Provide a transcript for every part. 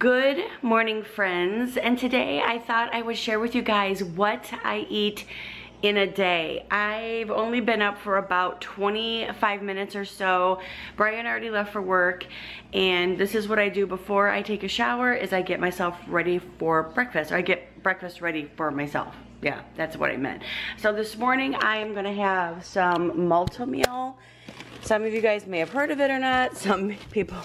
Good morning, friends, and today I thought I would share with you guys what I eat in a day. I've only been up for about 25 minutes or so. Brian already left for work, and this is what I do before I take a shower is I get myself ready for breakfast. Or I get breakfast ready for myself. Yeah, that's what I meant. So this morning I am gonna have some multi-meal. Some of you guys may have heard of it or not. Some people.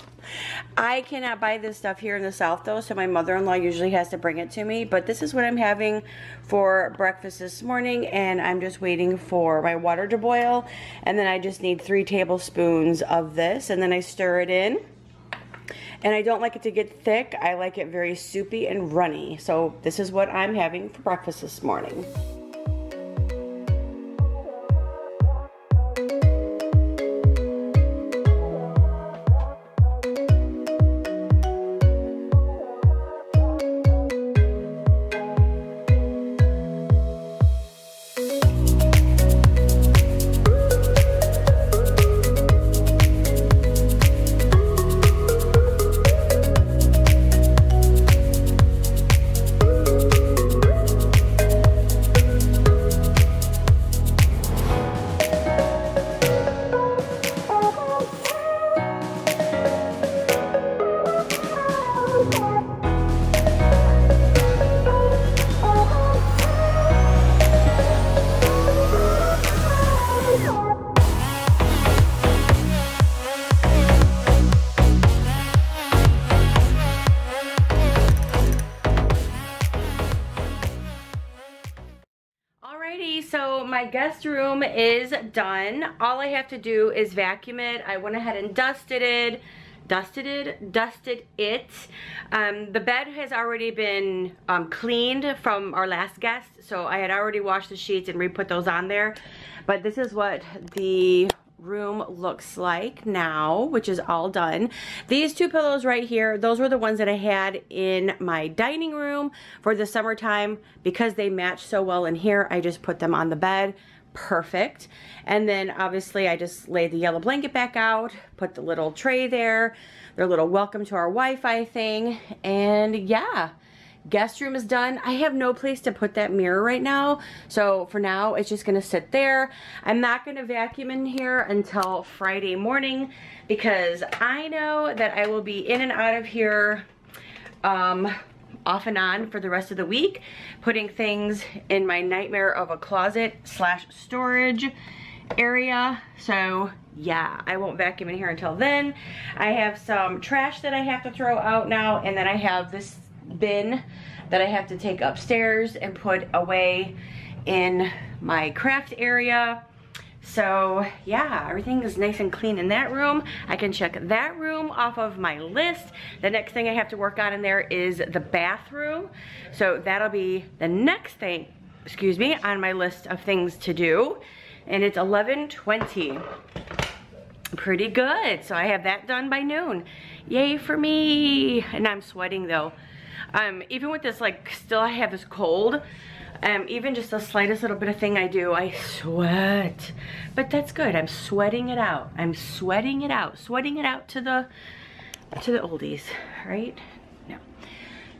I cannot buy this stuff here in the South though, so my mother-in-law usually has to bring it to me. But this is what I'm having for breakfast this morning, and I'm just waiting for my water to boil. And then I just need 3 tablespoons of this, and then I stir it in. And I don't like it to get thick. I like it very soupy and runny. So this is what I'm having for breakfast this morning. So my guest room is done. All I have to do is vacuum it. I went ahead and dusted it. The bed has already been cleaned from our last guest, so I had already washed the sheets and re-put those on there. But this is what the room looks like now, which is all done. These 2 pillows right here, those were the ones that I had in my dining room for the summertime. Because they match so well in here, I just put them on the bed. Perfect. And then obviously I just laid the yellow blanket back out, put the little tray there, their little welcome to our Wi-Fi thing, and yeah. Guest room is done. I have no place to put that mirror right now, so for now it's just gonna sit there. I'm not gonna vacuum in here until Friday morning because I know that I will be in and out of here off and on for the rest of the week, putting things in my nightmare of a closet / storage area. So yeah, I won't vacuum in here until then. I have some trash that I have to throw out now, and then I have this bin that I have to take upstairs and put away in my craft area. So yeah, everything is nice and clean in that room. I can check that room off of my list. The next thing I have to work on in there is the bathroom. So that'll be the next thing, excuse me, on my list of things to do. And it's 11:20. Pretty good. So I have that done by noon. Yay for me. And I'm sweating though. Even with this, like, still I have this cold, even just the slightest little bit of thing I do, I sweat. But that's good. I'm sweating it out. I'm sweating it out. Sweating it out to the oldies, right? No.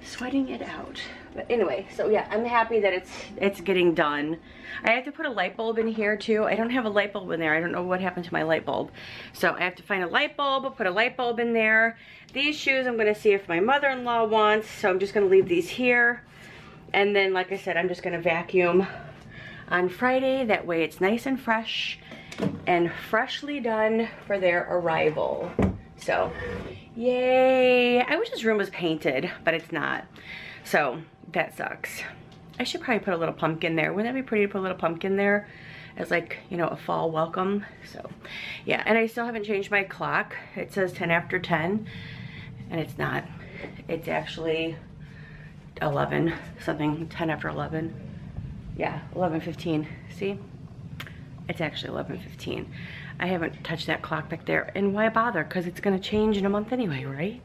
Sweating it out. But anyway, so yeah, I'm happy that it's getting done. I have to put a light bulb in here too. I don't have a light bulb in there. I don't know what happened to my light bulb. So I have to find a light bulb, put a light bulb in there. These shoes I'm gonna see if my mother-in-law wants, so I'm just gonna leave these here. And then, like I said, I'm just gonna vacuum on Friday. That way it's nice and fresh and freshly done for their arrival. So, yay. I wish this room was painted, but it's not. So that sucks. I should probably put a little pumpkin there. Wouldn't that be pretty to put a little pumpkin there as, like, you know, a fall welcome? So yeah, and I still haven't changed my clock. It says 10 after 10 and it's not. It's actually 11 something, 10 after 11. Yeah, 11:15. See? It's actually 11:15. I haven't touched that clock back there, and why bother? Because it's gonna change in a month anyway, right?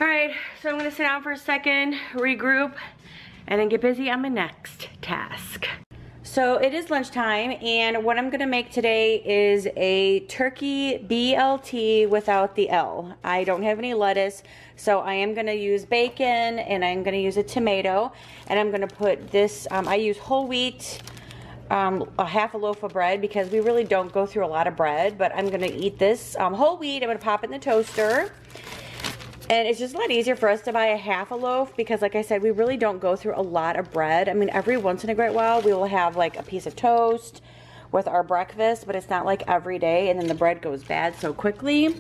All right, so I'm gonna sit down for a second, regroup, and then get busy on my next task. So it is lunchtime, and what I'm gonna make today is a turkey BLT without the L. I don't have any lettuce, so I am gonna use bacon, and I'm gonna use a tomato, and I'm gonna put this, I use whole wheat, a half a loaf of bread, because we really don't go through a lot of bread, but I'm gonna eat this whole wheat. I'm gonna pop it in the toaster. And it's just a lot easier for us to buy a half a loaf because, like I said, we really don't go through a lot of bread. I mean, every once in a great while, we will have like a piece of toast with our breakfast, but it's not like every day, and then the bread goes bad so quickly.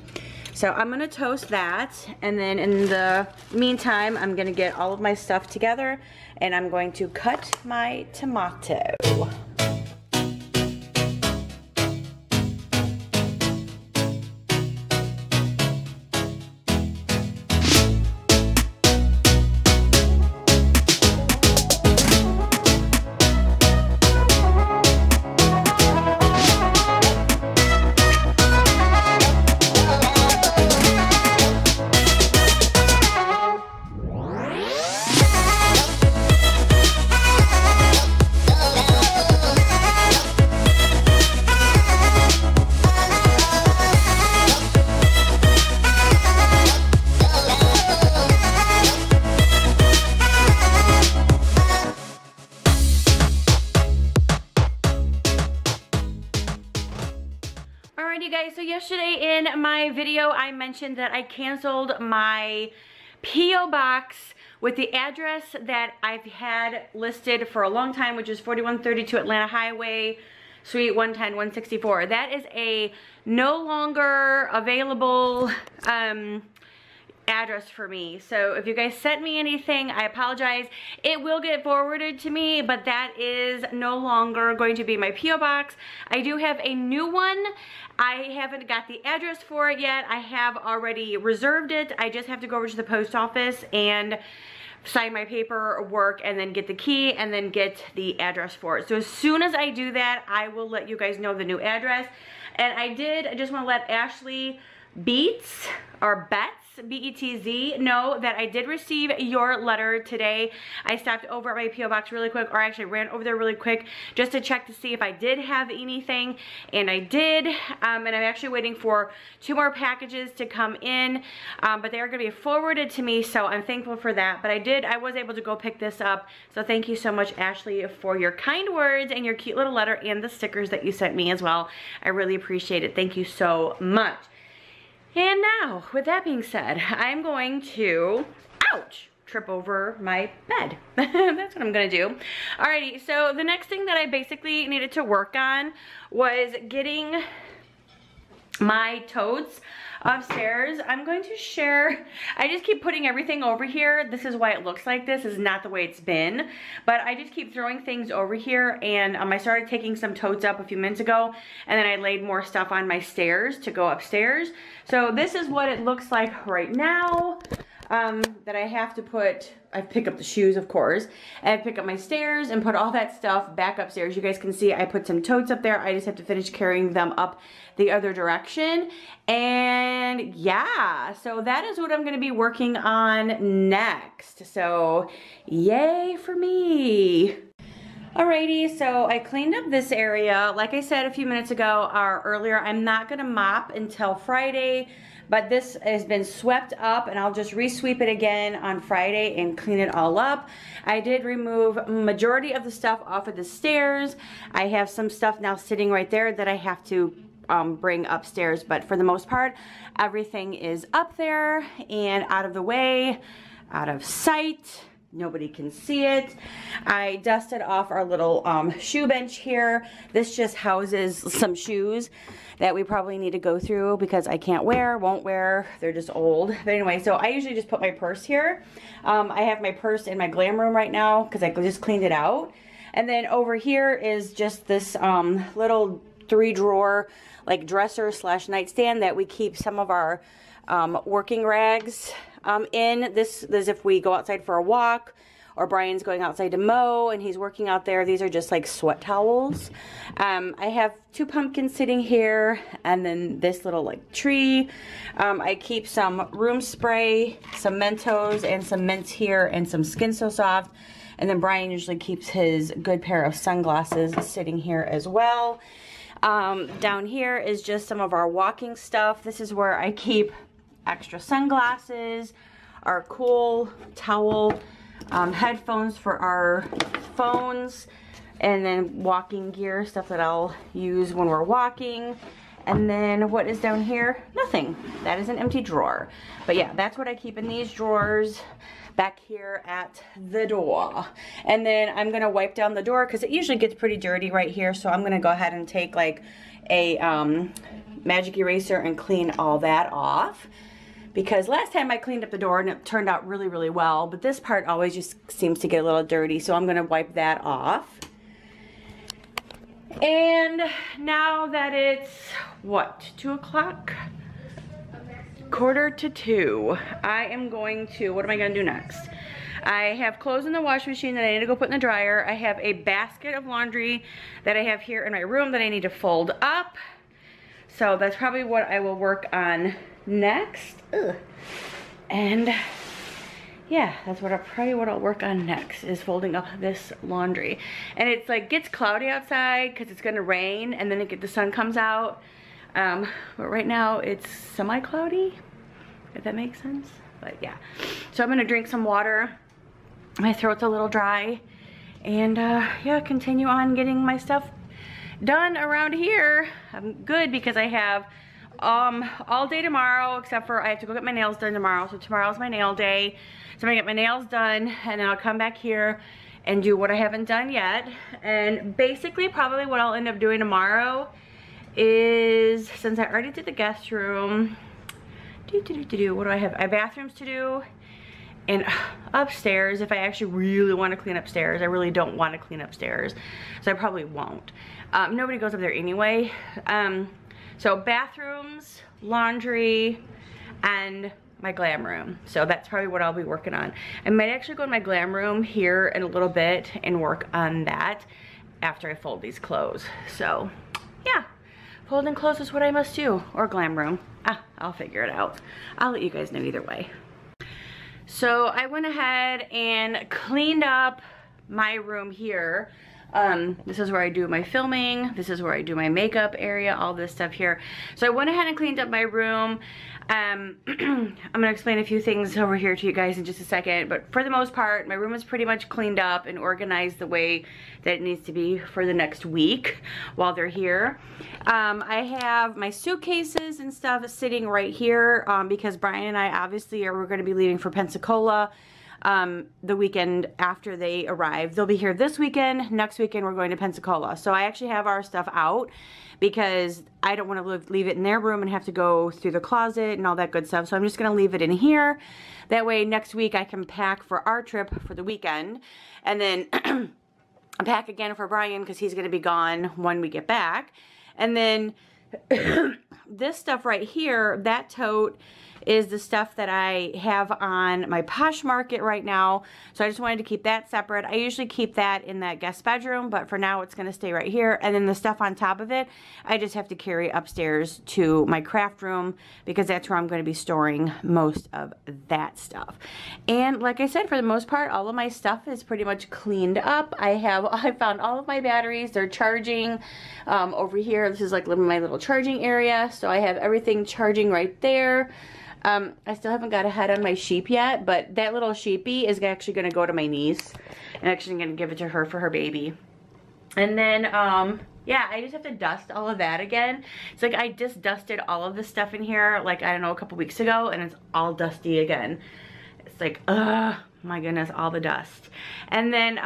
So I'm gonna toast that, and then in the meantime, I'm gonna get all of my stuff together, and I'm going to cut my tomato. You guys, so yesterday in my video I mentioned that I canceled my P.O. box with the address that I've had listed for a long time, which is 4132 Atlanta Highway, Suite 110, 164. That is a no longer available address for me. So if you guys sent me anything, I apologize. It will get forwarded to me, but that is no longer going to be my P.O. box. I do have a new one. I haven't got the address for it yet. I have already reserved it. I just have to go over to the post office and sign my paperwork and then get the key and then get the address for it. So as soon as I do that, I will let you guys know the new address. And I just want to let Ashley Betts, B-E-T-Z, know that I did receive your letter today. I stopped over at my P.O. box really quick, or actually ran over there really quick just to check to see if I did have anything, and I did. And I'm actually waiting for 2 more packages to come in, but they are going to be forwarded to me, so I'm thankful for that. But I was able to go pick this up, so thank you so much, Ashley, for your kind words and your cute little letter and the stickers that you sent me as well. I really appreciate it. Thank you so much. And now, with that being said, I'm going to, ouch, trip over my bed. That's what I'm gonna do. Alrighty, so the next thing that I basically needed to work on was getting my totes upstairs. I'm going to share, I just keep putting everything over here. This is why it looks like this. Is not the way it's been, but I just keep throwing things over here, and I started taking some totes up a few minutes ago, and then I laid more stuff on my stairs to go upstairs. So this is what it looks like right now. That I have to put, I pick up the shoes, of course, and I pick up my stairs and put all that stuff back upstairs. You guys can see I put some totes up there. I just have to finish carrying them up the other direction. And yeah, so that is what I'm going to be working on next. So yay for me. Alrighty, so I cleaned up this area. Like I said a few minutes ago or earlier, I'm not going to mop until Friday. But this has been swept up, and I'll just re-sweep it again on Friday and clean it all up. I did remove majority of the stuff off of the stairs. I have some stuff now sitting right there that I have to bring upstairs, but for the most part, everything is up there and out of the way, out of sight. Nobody can see it. I dusted off our little shoe bench here. This just houses some shoes that we probably need to go through because I can't wear, won't wear, they're just old. But anyway, so I usually just put my purse here. I have my purse in my glam room right now because I just cleaned it out. And then over here is just this little 3-drawer like dresser / nightstand that we keep some of our working rags in. This is if we go outside for a walk, or Brian's going outside to mow and he's working out there. These are just like sweat towels. I have 2 pumpkins sitting here, and then this little like tree. I keep some room spray, some Mentos, and some mints here, and some Skin So Soft. And then Brian usually keeps his good pair of sunglasses sitting here as well. Down here is just some of our walking stuff. This is where I keep extra sunglasses, our cool towel, headphones for our phones, and then walking gear, stuff that I'll use when we're walking. And then what is down here? Nothing. That is an empty drawer. But yeah, that's what I keep in these drawers back here at the door. And then I'm gonna wipe down the door because it usually gets pretty dirty right here. So I'm gonna go ahead and take like a magic eraser and clean all that off. Because last time I cleaned up the door and it turned out really, really well. But this part always just seems to get a little dirty. So I'm gonna wipe that off. And now that it's, what, 2 o'clock? 1:45. I am going to, what am I going to do next? I have clothes in the washing machine that I need to go put in the dryer. I have a basket of laundry that I have here in my room that I need to fold up. So that's probably what I will work on next. Ugh. And yeah, that's probably what I'll work on next, is folding up this laundry. And it's like, gets cloudy outside because it's gonna rain, and then the sun comes out. But right now it's semi-cloudy, if that makes sense. But yeah, so I'm gonna drink some water. My throat's a little dry, and yeah, continue on getting my stuff done around here. I'm good because I have all day tomorrow, except for I have to go get my nails done tomorrow. So tomorrow's my nail day. So I'm gonna get my nails done, and then I'll come back here and do what I haven't done yet. And basically probably what I'll end up doing tomorrow is, since I already did the guest room, what do I have? I have bathrooms to do, and upstairs, if I actually really want to clean upstairs. I really don't want to clean upstairs, so I probably won't. Nobody goes up there anyway. So bathrooms, laundry, and my glam room. So that's probably what I'll be working on. I might actually go in my glam room here in a little bit and work on that after I fold these clothes. So yeah, folding clothes is what I must do, or glam room. I'll figure it out. I'll let you guys know either way. So I went ahead and cleaned up my room here. This is where I do my filming. This is where I do my makeup area, all this stuff here. So I went ahead and cleaned up my room. I'm gonna explain a few things over here to you guys in just a second, but for the most part, my room is pretty much cleaned up and organized the way that it needs to be for the next week while they're here. I have my suitcases and stuff sitting right here because Brian and I obviously we're gonna be leaving for Pensacola the weekend after they arrive. They'll be here this weekend. Next weekend we're going to Pensacola. So I actually have our stuff out because I don't want to leave it in their room and have to go through the closet and all that good stuff. So I'm just going to leave it in here. That way next week I can pack for our trip for the weekend, and then pack again for Brian because he's going to be gone when we get back. And then this stuff right here, that tote, is the stuff that I have on my Poshmark right now. So I just wanted to keep that separate. I usually keep that in that guest bedroom, but for now it's gonna stay right here. And then the stuff on top of it, I just have to carry upstairs to my craft room because that's where I'm gonna be storing most of that stuff. And like I said, for the most part, all of my stuff is pretty much cleaned up. I found all of my batteries. They're charging over here. This is like my little charging area. So I have everything charging right there. I still haven't got a head on my sheep yet, but that little sheepy is actually going to go to my niece. I'm actually going to give it to her for her baby. And then, yeah, I just have to dust all of that again. It's like I just dusted all of this stuff in here, like, I don't know, a couple weeks ago, and it's all dusty again. It's like, ugh, my goodness, all the dust. And then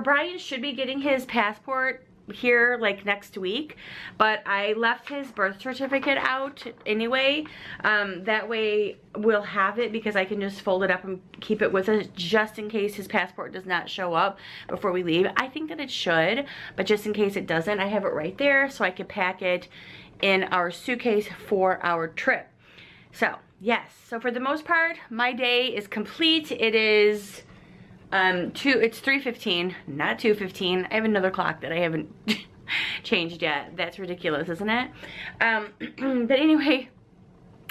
Brian should be getting his passport here like next week, but I left his birth certificate out anyway. That way we'll have it because I can just fold it up and keep it with us just in case his passport does not show up before we leave. I think that it should, but just in case it doesn't, I have it right there so I can pack it in our suitcase for our trip. So yes, so for the most part, my day is complete. It is it's 3:15, not 2:15. I have another clock that I haven't changed yet. That's ridiculous, isn't it? But anyway,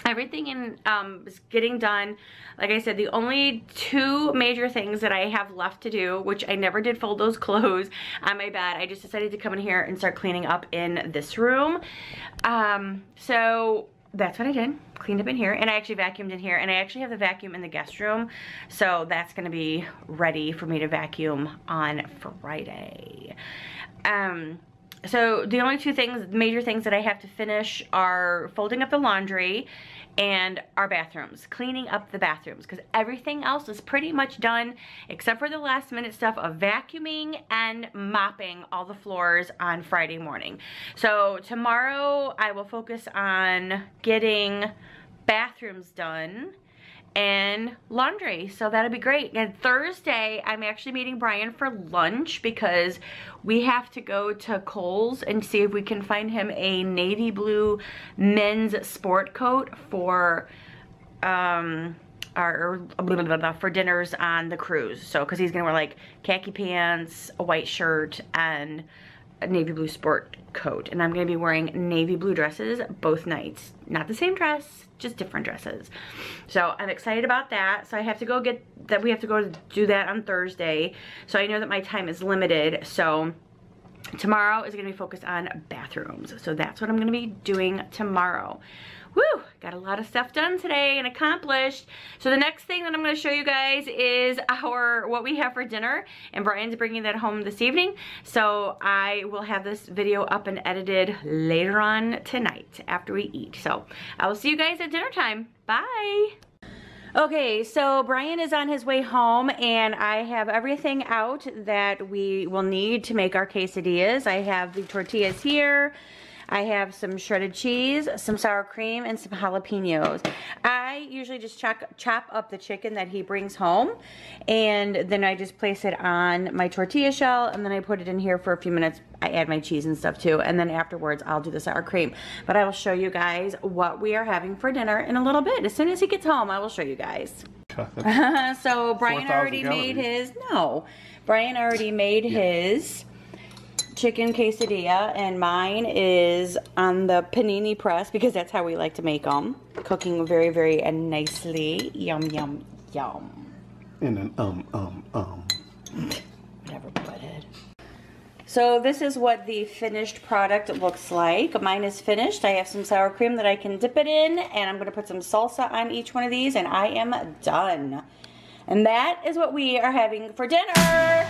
everything is getting done. Like I said, the only 2 major things that I have left to do, which I never did fold those clothes on my bed. I just decided to come in here and start cleaning up in this room. So that's what I did. Cleaned up in here, and I actually vacuumed in here, and I actually have the vacuum in the guest room, so that's gonna be ready for me to vacuum on Friday. So the only 2 major things that I have to finish are folding up the laundry and our bathrooms, cleaning up the bathrooms, because everything else is pretty much done except for the last minute stuff of vacuuming and mopping all the floors on Friday morning. So tomorrow I will focus on getting bathrooms done and laundry, so that'll be great. And Thursday I'm actually meeting Brian for lunch because we have to go to Kohl's and see if we can find him a navy blue men's sport coat for for dinners on the cruise. So because he's gonna wear like khaki pants, a white shirt, and a navy blue sport coat, and I'm gonna be wearing navy blue dresses both nights. Not the same dress, just different dresses. So I'm excited about that. So I have to go get that. We have to go do that on Thursday. So I know that my time is limited. So tomorrow is gonna be focused on bathrooms. So that's what I'm gonna be doing tomorrow. Woo! Got a lot of stuff done today and accomplished. So the next thing that I'm going to show you guys is what we have for dinner, and Brian's bringing that home this evening. So I will have this video up and edited later on tonight after we eat. So I will see you guys at dinner time. Bye! Okay, so Brian is on his way home, and I have everything out that we will need to make our quesadillas. I have the tortillas here. I have some shredded cheese, some sour cream, and some jalapenos. I usually just chop up the chicken that he brings home, and then I just place it on my tortilla shell, and then I put it in here for a few minutes. I add my cheese and stuff too, and then afterwards I'll do the sour cream. But I will show you guys what we are having for dinner in a little bit. As soon as he gets home, I will show you guys. So Brian already made his, Brian already made his chicken quesadilla, and mine is on the panini press because that's how we like to make them. Cooking very, very nicely. Yum, yum, yum. And then Whatever, butthead. So this is what the finished product looks like. Mine is finished. I have some sour cream that I can dip it in, and I'm going to put some salsa on each one of these, and I am done. And that is what we are having for dinner.